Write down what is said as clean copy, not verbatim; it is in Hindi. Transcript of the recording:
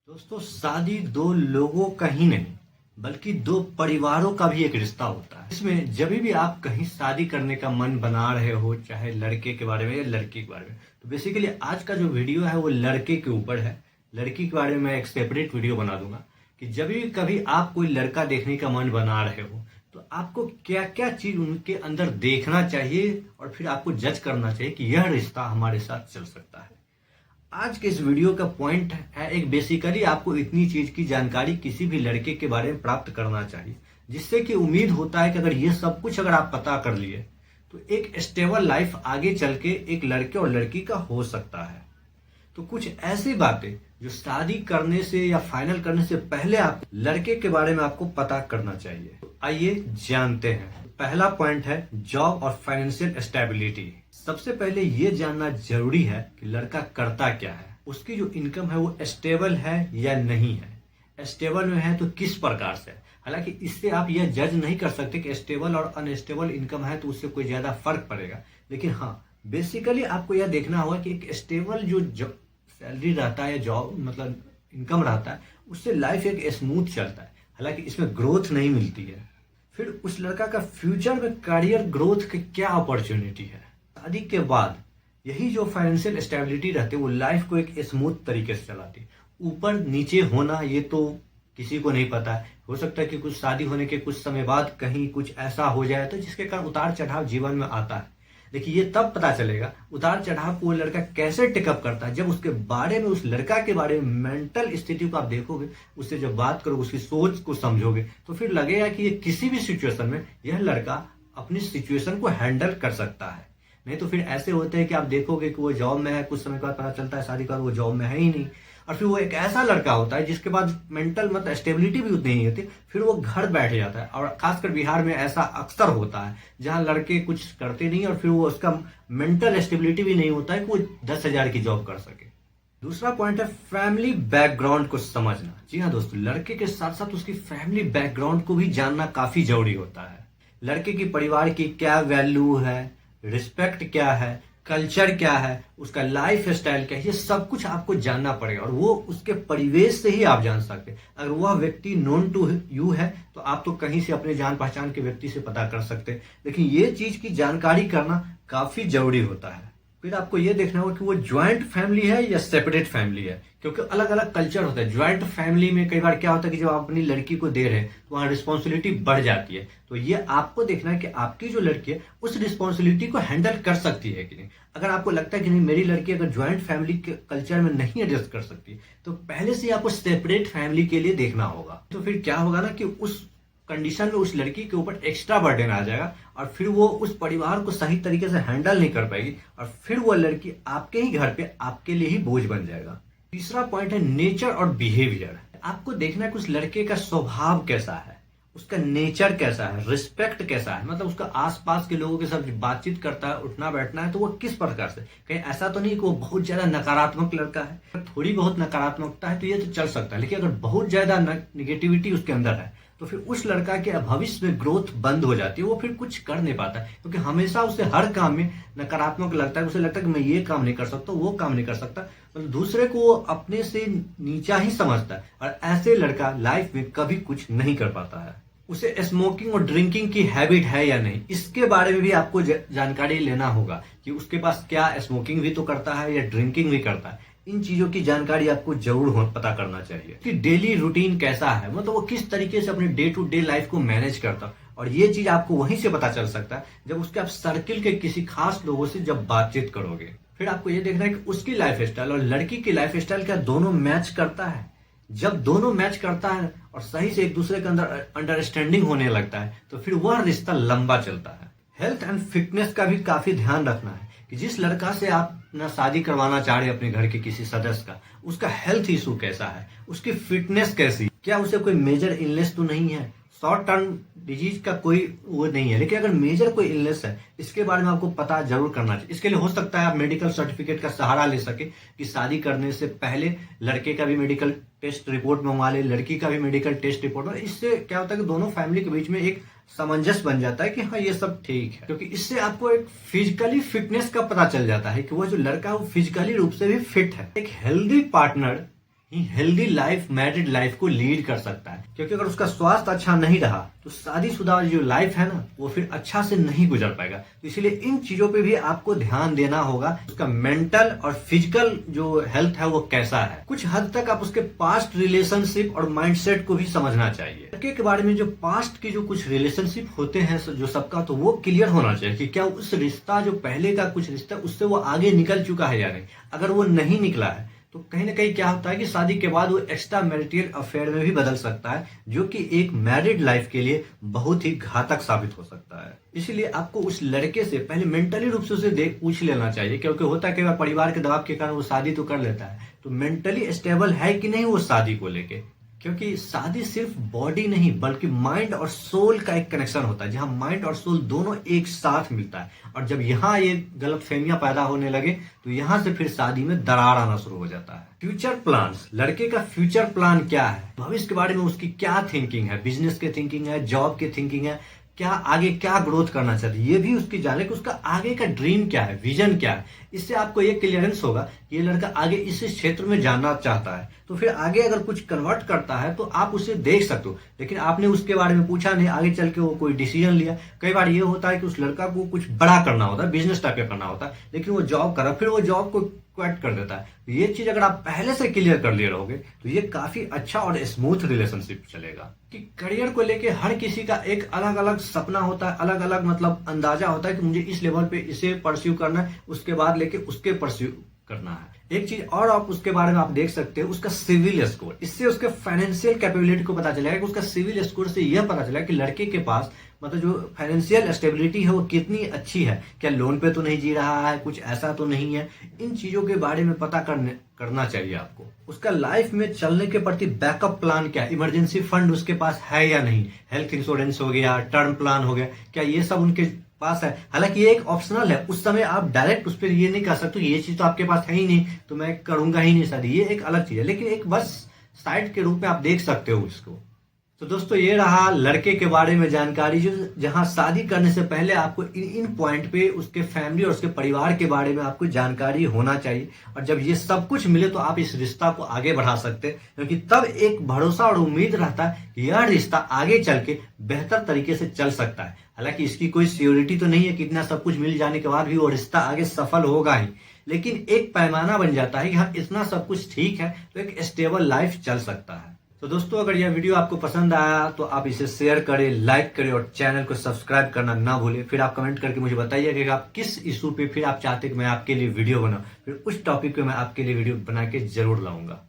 दोस्तों, शादी दो लोगों का ही नहीं बल्कि दो परिवारों का भी एक रिश्ता होता है। इसमें जब भी आप कहीं शादी करने का मन बना रहे हो, चाहे लड़के के बारे में या लड़की के बारे में, तो बेसिकली आज का जो वीडियो है वो लड़के के ऊपर है। लड़की के बारे में मैं एक सेपरेट वीडियो बना दूंगा कि जब भी कभी आप कोई लड़का देखने का मन बना रहे हो तो आपको क्या क्या चीज उनके अंदर देखना चाहिए और फिर आपको जज करना चाहिए कि यह रिश्ता हमारे साथ चल सकता है। आज के इस वीडियो का पॉइंट है एक बेसिकली आपको इतनी चीज की जानकारी किसी भी लड़के के बारे में प्राप्त करना चाहिए, जिससे कि उम्मीद होता है कि अगर ये सब कुछ अगर आप पता कर लिए तो एक स्टेबल लाइफ आगे चल के एक लड़के और लड़की का हो सकता है। तो कुछ ऐसी बातें जो शादी करने से या फाइनल करने से पहले आप लड़के के बारे में आपको पता करना चाहिए। तो आइए जानते हैं। पहला पॉइंट है जॉब और फाइनेंशियल स्टेबिलिटी। सबसे पहले ये जानना जरूरी है कि लड़का करता क्या है, उसकी जो इनकम है वो स्टेबल है या नहीं है। स्टेबल में है तो किस प्रकार से। हालांकि इससे आप यह जज नहीं कर सकते कि स्टेबल और अनस्टेबल इनकम है तो उससे कोई ज्यादा फर्क पड़ेगा, लेकिन हाँ बेसिकली आपको यह देखना होगा कि एक स्टेबल जो सैलरी रहता है, जॉब मतलब इनकम रहता है, उससे लाइफ एक स्मूथ चलता है। हालांकि इसमें ग्रोथ नहीं मिलती है। फिर उस लड़का का फ्यूचर में करियर ग्रोथ की क्या अपॉर्चुनिटी है। शादी के बाद यही जो फाइनेंशियल स्टेबिलिटी रहती है वो लाइफ को एक स्मूथ तरीके से चलाती है। ऊपर नीचे होना ये तो किसी को नहीं पता है। हो सकता है कि कुछ शादी होने के कुछ समय बाद कहीं कुछ ऐसा हो जाए तो जिसके कारण उतार चढ़ाव जीवन में आता है। देखिए ये तब पता चलेगा उतार चढ़ाव को वो लड़का कैसे टेकअप करता है जब उसके बारे में, उस लड़का के बारे में मेंटल स्थिति को आप देखोगे, उससे जब बात करोगे, उसकी सोच को समझोगे तो फिर लगेगा कि ये किसी भी सिचुएशन में यह लड़का अपनी सिचुएशन को हैंडल कर सकता है। नहीं तो फिर ऐसे होते हैं कि आप देखोगे कि वो जॉब में है, कुछ समय के बाद पता चलता है शादी के बाद वो जॉब में है ही नहीं, और फिर वो एक ऐसा लड़का होता है जिसके बाद मेंटल मतलब स्टेबिलिटी भी उतनी नहीं होती, फिर वो घर बैठ जाता है। और खासकर बिहार में ऐसा अक्सर होता है जहां लड़के कुछ करते नहीं और फिर वो उसका मेंटल स्टेबिलिटी भी नहीं होता है कि वो 10,000 की जॉब कर सके। दूसरा पॉइंट है फैमिली बैकग्राउंड को समझना। जी हाँ दोस्तों, लड़के के साथ साथ उसकी फैमिली बैकग्राउंड को भी जानना काफी जरूरी होता है। लड़के की परिवार की क्या वैल्यू है, रिस्पेक्ट क्या है, कल्चर क्या है, उसका लाइफ स्टाइल क्या है, ये सब कुछ आपको जानना पड़ेगा और वो उसके परिवेश से ही आप जान सकते हैं। अगर वह व्यक्ति नोन टू यू है तो आप तो कहीं से अपने जान पहचान के व्यक्ति से पता कर सकते हैं, लेकिन ये चीज की जानकारी करना काफी जरूरी होता है। फिर आपको ये देखना होगा कि वो ज्वाइंट फैमिली है या सेपरेट फैमिली है, क्योंकि अलग अलग कल्चर होता है। ज्वाइंट फैमिली में कई बार क्या होता है कि जब आप अपनी लड़की को दे रहे हैं तो वहाँ रिस्पॉन्सिबिलिटी बढ़ जाती है। तो ये आपको देखना है कि आपकी जो लड़की है उस रिस्पॉन्सिबिलिटी को हैंडल कर सकती है कि नहीं। अगर आपको लगता है कि नहीं मेरी लड़की अगर ज्वाइंट फैमिली के कल्चर में नहीं एडजस्ट कर सकती तो पहले से आपको सेपरेट फैमिली के लिए देखना होगा। तो फिर क्या होगा ना कि उस कंडीशन में उस लड़की के ऊपर एक्स्ट्रा बर्डन आ जाएगा और फिर वो उस परिवार को सही तरीके से हैंडल नहीं कर पाएगी और फिर वो लड़की आपके ही घर पे आपके लिए ही बोझ बन जाएगा। तीसरा पॉइंट है नेचर और बिहेवियर। आपको देखना है कि उस लड़के का स्वभाव कैसा है, उसका नेचर कैसा है, रिस्पेक्ट कैसा है, मतलब उसका आसपास के लोगों के साथ बातचीत करता है, उठना बैठना है तो वो किस प्रकार से। कहीं ऐसा तो नहीं कि वो बहुत ज्यादा नकारात्मक लड़का है। थोड़ी बहुत नकारात्मकता है तो ये तो चल सकता है, लेकिन अगर बहुत ज्यादा निगेटिविटी उसके अंदर है तो फिर उस लड़का के भविष्य में ग्रोथ बंद हो जाती है। वो फिर कुछ कर नहीं पाता है क्योंकि हमेशा उसे हर काम में नकारात्मक लगता है। उसे लगता है कि मैं ये काम नहीं कर सकता, वो काम नहीं कर सकता, मतलब दूसरे को वो अपने से नीचा ही समझता है और ऐसे लड़का लाइफ में कभी कुछ नहीं कर पाता है। उसे स्मोकिंग और ड्रिंकिंग की हैबिट है या नहीं, इसके बारे में भी आपको जानकारी लेना होगा कि उसके पास क्या स्मोकिंग भी तो करता है या ड्रिंकिंग भी करता है। इन चीजों की जानकारी आपको जरूर पता करना चाहिए कि डेली रूटीन कैसा है, मतलब वो किस तरीके से अपने डे टू डे लाइफ को मैनेज करता है। और ये चीज आपको वहीं से पता चल सकता है जब उसके आप सर्किल के किसी खास लोगों से जब बातचीत करोगे। फिर आपको ये देखना है कि उसकी लाइफ स्टाइल और लड़की की लाइफ स्टाइल क्या दोनों मैच करता है। जब दोनों मैच करता है और सही से एक दूसरे के अंदर अंडरस्टैंडिंग होने लगता है तो फिर वह रिश्ता लंबा चलता है। हेल्थ एंड फिटनेस का भी काफी ध्यान रखना है कि जिस लड़का से आप ना शादी करवाना चाह रहे अपने घर के किसी सदस्य का, उसका हेल्थ इशू कैसा है, उसकी फिटनेस कैसी, क्या उसे कोई मेजर इलनेस तो नहीं है, शॉर्ट टर्म डिजीज का कोई वो नहीं है। लेकिन अगर मेजर कोई इलनेस है इसके बारे में आपको पता जरूर करना चाहिए। इसके लिए हो सकता है आप मेडिकल सर्टिफिकेट का सहारा ले सके कि शादी करने से पहले लड़के का भी मेडिकल टेस्ट रिपोर्ट मंगवा ले, लड़की का भी मेडिकल टेस्ट रिपोर्ट। इससे क्या होता है कि दोनों फैमिली के बीच में एक सामंजस्य बन जाता है कि हाँ ये सब ठीक है, क्योंकि इससे आपको एक फिजिकली फिटनेस का पता चल जाता है कि वो जो लड़का है वो फिजिकली रूप से भी फिट है। एक हेल्दी पार्टनर ही हेल्दी लाइफ, मैरिड लाइफ को लीड कर सकता है। क्योंकि अगर उसका स्वास्थ्य अच्छा नहीं रहा तो शादीशुदा जो लाइफ है ना वो फिर अच्छा से नहीं गुजर पाएगा। तो इसलिए इन चीजों पे भी आपको ध्यान देना होगा। उसका मेंटल और फिजिकल जो हेल्थ है वो कैसा है। कुछ हद तक आप उसके पास्ट रिलेशनशिप और माइंडसेट को भी समझना चाहिए। लड़के के बारे में जो पास्ट की जो कुछ रिलेशनशिप होते हैं जो सबका, तो वो क्लियर होना चाहिए कि क्या उस रिश्ता जो पहले का कुछ रिश्ता उससे वो आगे निकल चुका है या नहीं। अगर वो नहीं निकला है तो कहीं ना कहीं क्या होता है कि शादी के बाद वो एक्स्ट्रा मैरिटल अफेयर में भी बदल सकता है, जो कि एक मैरिड लाइफ के लिए बहुत ही घातक साबित हो सकता है। इसीलिए आपको उस लड़के से पहले मेंटली रूप से उसे पूछ लेना चाहिए। क्योंकि होता है कि परिवार के दबाव के कारण वो शादी तो कर लेता है, तो मेंटली स्टेबल है कि नहीं वो शादी को लेके। क्योंकि शादी सिर्फ बॉडी नहीं बल्कि माइंड और सोल का एक कनेक्शन होता है, जहां माइंड और सोल दोनों एक साथ मिलता है। और जब यहाँ ये गलतफहमियां पैदा होने लगे तो यहाँ से फिर शादी में दरार आना शुरू हो जाता है। फ्यूचर प्लान्स, लड़के का फ्यूचर प्लान क्या है, भविष्य के बारे में उसकी क्या थिंकिंग है, बिजनेस की थिंकिंग है, जॉब की थिंकिंग है, क्या आगे क्या ग्रोथ करना चाहती है, ये भी उसकी जाने कि उसका आगे का ड्रीम क्या है, विजन क्या है। इससे आपको ये क्लियरेंस होगा कि ये लड़का आगे इस क्षेत्र में जाना चाहता है। तो फिर आगे अगर कुछ कन्वर्ट करता है तो आप उसे देख सकते हो। लेकिन आपने उसके बारे में पूछा नहीं, आगे चल के वो कोई डिसीजन लिया। कई बार ये होता है कि उस लड़का को कुछ बड़ा करना होता है, बिजनेस टाइप का करना होता है, लेकिन वो जॉब कर रहा है, फिर वो जॉब को क्विट कर देता है। तो ये चीज अगर आप पहले से क्लियर कर लिए रहोगे तो ये काफी अच्छा और स्मूथ रिलेशनशिप चलेगा। कि करियर को लेके हर किसी का एक अलग अलग सपना होता है, अलग अलग मतलब अंदाजा होता है कि मुझे इस लेवल पे इसे परस्यू करना है, उसके बाद लेके उसके परस्यू करना है। एक चीज और आप उसके बारे में आप देख सकते हो, उसका सिविल स्कोर। इससे उसके फाइनेंशियल कैपेबिलिटी को पता चलेगा कि उसका सिविल स्कोर से यह पता चलेगा कि लड़के के पास मतलब जो फाइनेंशियल स्टेबिलिटी है वो कितनी अच्छी है, क्या लोन पे तो नहीं जी रहा है, कुछ ऐसा तो नहीं है। इन चीजों के बारे में पता करना चाहिए आपको। उसका लाइफ में चलने के प्रति बैकअप प्लान क्या है, इमरजेंसी फंड उसके पास है या नहीं, हेल्थ इंश्योरेंस हो गया, टर्म प्लान हो गया, क्या ये सब उनके पास है। हालांकि ये एक ऑप्शनल है, उस समय आप डायरेक्ट उस पर ये नहीं कह सकते ये चीज तो आपके पास है ही नहीं तो मैं करूंगा ही नहीं शादी, ये एक अलग चीज है। लेकिन एक बस साइड के रूप में आप देख सकते हो इसको। तो दोस्तों ये रहा लड़के के बारे में जानकारी, जो जहां शादी करने से पहले आपको इन पॉइंट पे उसके फैमिली और उसके परिवार के बारे में आपको जानकारी होना चाहिए। और जब ये सब कुछ मिले तो आप इस रिश्ता को आगे बढ़ा सकते हैं, क्योंकि तब एक भरोसा और उम्मीद रहता है कि यह रिश्ता आगे चल के बेहतर तरीके से चल सकता है। हालांकि इसकी कोई सियोरिटी तो नहीं है कि इतना सब कुछ मिल जाने के बाद भी वो रिश्ता आगे सफल होगा ही, लेकिन एक पैमाना बन जाता है कि हाँ इतना सब कुछ ठीक है तो एक स्टेबल लाइफ चल सकता है। तो दोस्तों अगर यह वीडियो आपको पसंद आया तो आप इसे शेयर करें, लाइक करें और चैनल को सब्सक्राइब करना ना भूलें। फिर आप कमेंट करके मुझे बताइए कि आप किस इशू पे फिर आप चाहते कि मैं आपके लिए वीडियो बनाऊं, फिर उस टॉपिक पे मैं आपके लिए वीडियो बना के जरूर लाऊंगा।